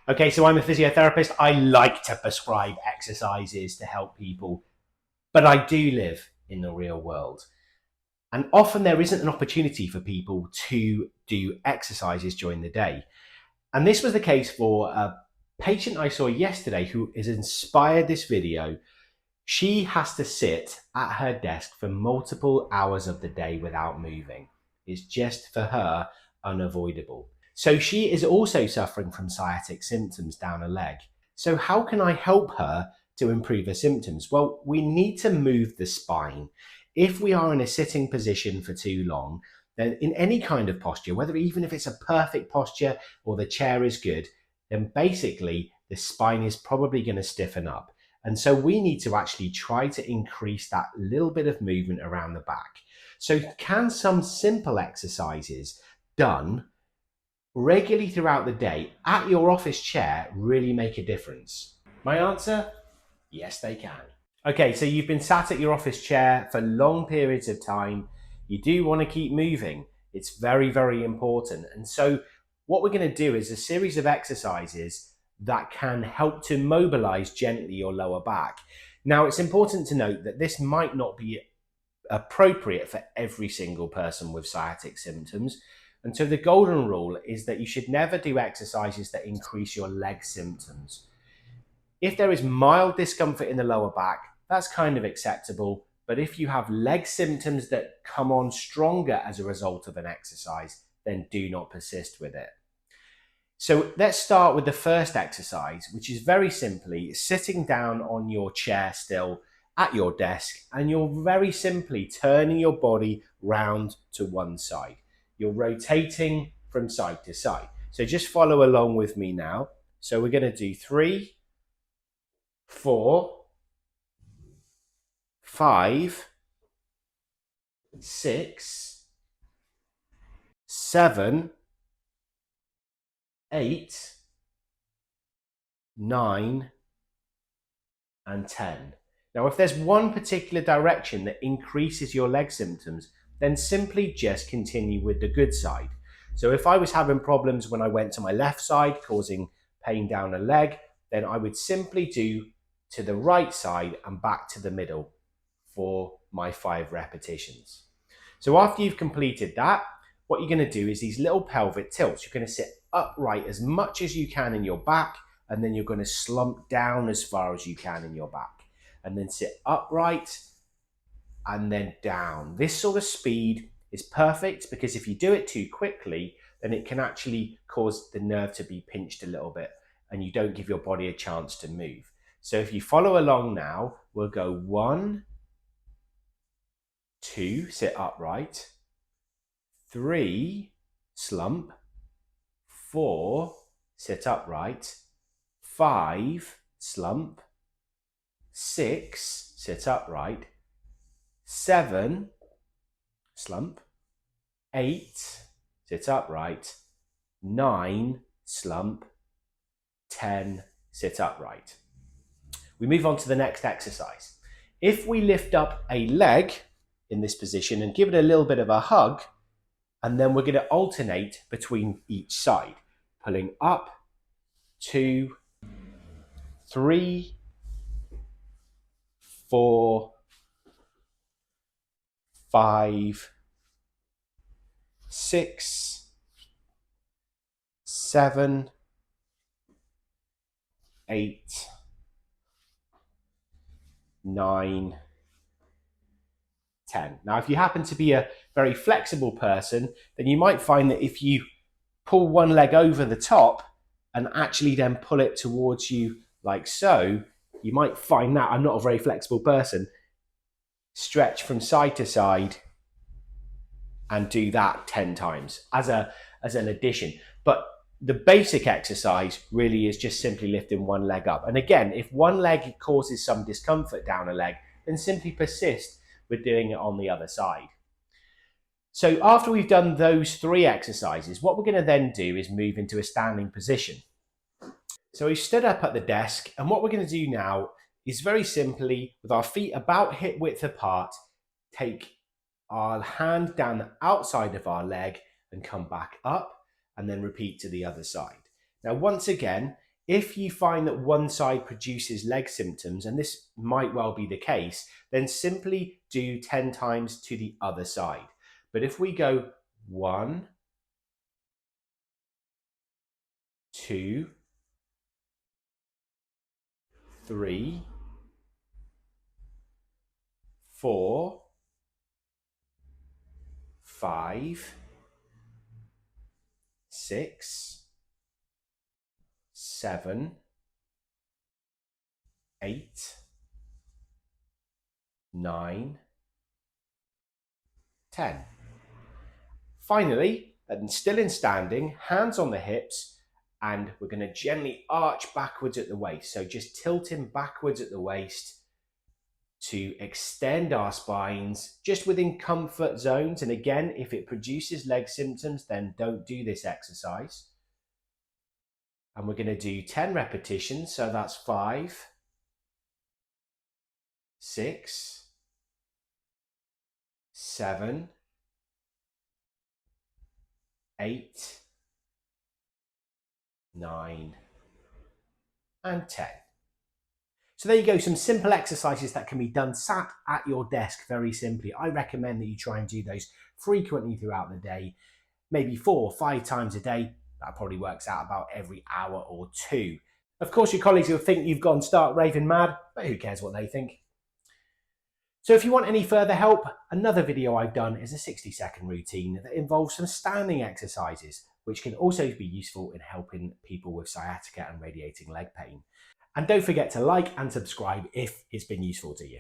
Okay, so I'm a physiotherapist. I like to prescribe exercises to help people, but I do live in the real world. And often there isn't an opportunity for people to do exercises during the day. And this was the case for a patient I saw yesterday who has inspired this video. She has to sit at her desk for multiple hours of the day without moving. It's just for her unavoidable. So she is also suffering from sciatic symptoms down her leg. So how can I help her to improve her symptoms? Well, we need to move the spine. If we are in a sitting position for too long, then in any kind of posture, whether even if it's a perfect posture or the chair is good, then basically the spine is probably going to stiffen up. And so we need to actually try to increase that little bit of movement around the back. So can some simple exercises done regularly throughout the day at your office chair really make a difference? My answer, yes, they can. Okay, so you've been sat at your office chair for long periods of time. You do want to keep moving. It's very, very important. And so what we're going to do is a series of exercises that can help to mobilize gently your lower back. Now, it's important to note that this might not be appropriate for every single person with sciatic symptoms. And so the golden rule is that you should never do exercises that increase your leg symptoms. If there is mild discomfort in the lower back, that's kind of acceptable. But if you have leg symptoms that come on stronger as a result of an exercise, then do not persist with it. So let's start with the first exercise, which is very simply sitting down on your chair still at your desk, and you're very simply turning your body round to one side. You're rotating from side to side. So just follow along with me now. So we're going to do 3, 4, 5, 6, 7, 8, 9, and 10. Now, if there's one particular direction that increases your leg symptoms, then simply just continue with the good side. So if I was having problems when I went to my left side, causing pain down a leg, then I would simply do to the right side and back to the middle for my 5 repetitions. So after you've completed that, what you're going to do is these little pelvic tilts. You're going to sit upright as much as you can in your back, and then you're going to slump down as far as you can in your back, and then sit upright and then down. This sort of speed is perfect because if you do it too quickly, then it can actually cause the nerve to be pinched a little bit and you don't give your body a chance to move. So if you follow along now, we'll go 1, 2, sit upright, 3, slump, 4, sit upright, 5, slump, 6, sit upright, 7, slump, 8, sit upright, 9, slump, 10, sit upright. We move on to the next exercise. If we lift up a leg in this position and give it a little bit of a hug, and then we're going to alternate between each side, pulling up, 2, 3, 4, 5, 6, 7, 8, 9, 10. Now, if you happen to be a very flexible person, then you might find that if you pull one leg over the top and actually then pull it towards you like so, you might find that I'm not a very flexible person. Stretch from side to side and do that 10 times as an addition. But the basic exercise really is just simply lifting one leg up. And again, if one leg causes some discomfort down a leg, then simply persist with doing it on the other side. So after we've done those 3 exercises, what we're going to then do is move into a standing position. So we've stood up at the desk, and what we're going to do now is very simply, with our feet about hip width apart, take our hand down the outside of our leg and come back up, and then repeat to the other side. Now, once again, If you find that one side produces leg symptoms, and this might well be the case, then simply do 10 times to the other side. But if we go 1, 2, 3, 4, 5, 6, 7, 8, 9, 10. Finally, and still in standing, hands on the hips, and we're going to gently arch backwards at the waist. So just tilting backwards at the waist to extend our spines just within comfort zones. And again, if it produces leg symptoms, then don't do this exercise. And we're going to do 10 repetitions. So that's 5, 6, 7, 8, 9, and 10. So there you go, some simple exercises that can be done sat at your desk very simply. I recommend that you try and do those frequently throughout the day, maybe 4 or 5 times a day. That probably works out about every hour or 2. Of course, your colleagues will think you've gone stark raving mad, but who cares what they think? So if you want any further help, another video I've done is a 60-second routine that involves some standing exercises, which can also be useful in helping people with sciatica and radiating leg pain. And don't forget to like and subscribe if it's been useful to you.